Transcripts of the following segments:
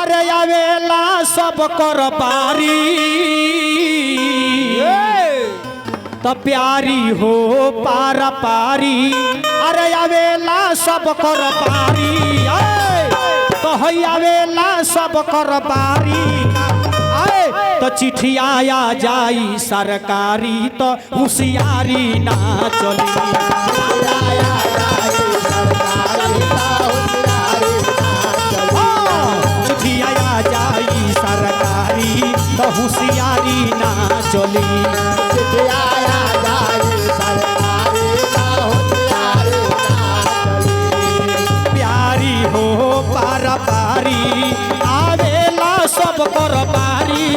अरे आवेला सब कर पारी तो प्यारी हो पारा पारी। अरे आवेला सब कर पारी तो है आवेला सब कर पारी। तो चिट्ठी आया जाई सरकारी तो होशियारी ना चली। चिट्ठी आया जाई सरकारी तो होशियारी ना चली। प्यारी हो पारा पारी आवेला सब कर पारी।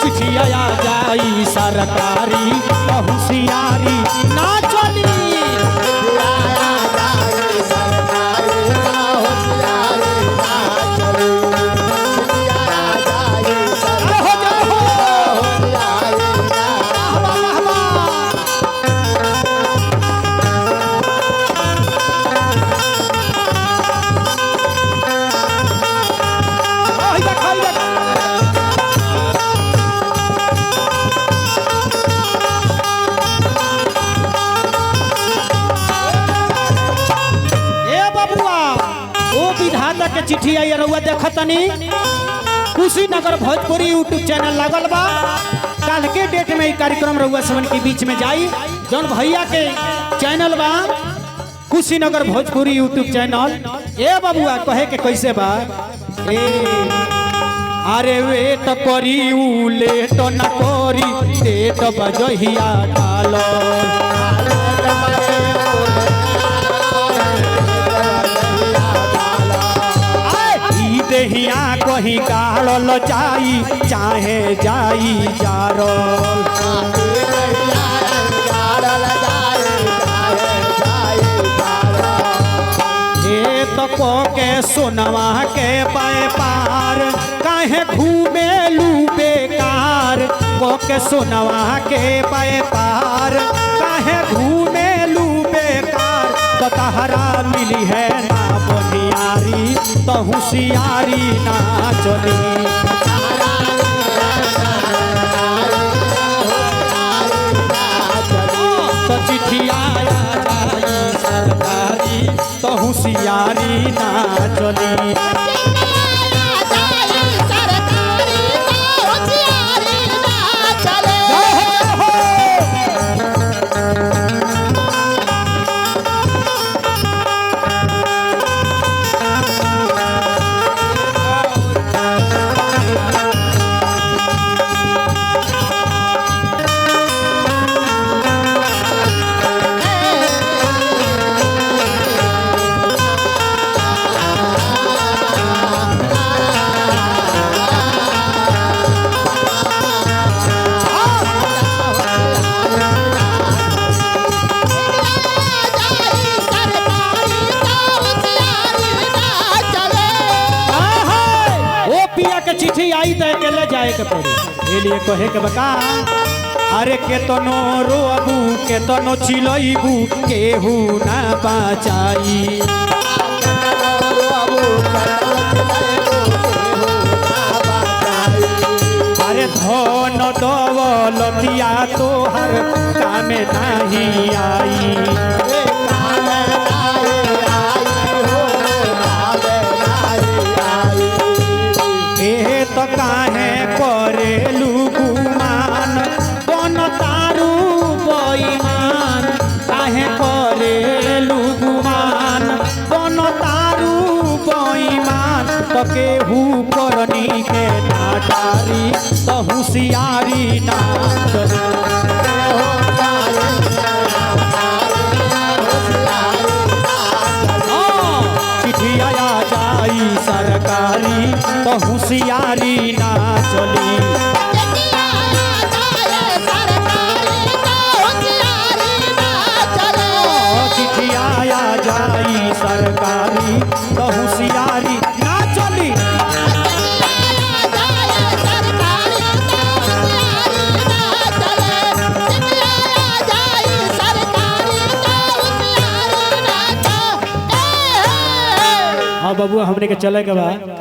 चिट्ठी आया जाई सरकारी तो होशियारी ना चली। के चिट्ठी आई रउआ देखतनी कुशीनगर भोजपुरी यूट्यूब चैनल लागल बा। कल के डेट में कार्यक्रम रउआ सबन के बीच में जाई। जौन भैया के चैनल बा कुशीनगर भोजपुरी यूट्यूब चैनल। ए बबुआ कहे के कैसे बा ए अरे वेट करी उ लेट न करी डेट बजहिया डालो। देहिया कहीं गाड़ल जाई चाहे जाई जारो। तो के सोनवा के पाए पार काहे घूमे लू बेकार। के सोनवा के पाए पार काहे घूमे लू बेकार। तो तहरा मिली है ना बनियारी तो होशियारी ना चली। तो चिट्ठी आया जाई सरकारी तो होशियारी ना चली। चिट्ठी आई तो अकेले जाए के पड़े ए लिए कहे के बका। अरे केतनो रोबू केतनो चिलैबू केहू ना बचाई। अरे धन दौलतिया तोहर कामे नहीं आई। तो काहे करेलू गुमान बन तारू बेईमान। काहे करेलू गुमान बन तारू बेईमान। तो केहू करनी के नाटारी तो होशियारी ना चली। चिट्ठी आया जाई सरकारी तो होशियारी ना चली। चिट्ठी आया जाई सरकारी तो होशियारी ना चली। हाँ बबुआ हमने के चले के बाद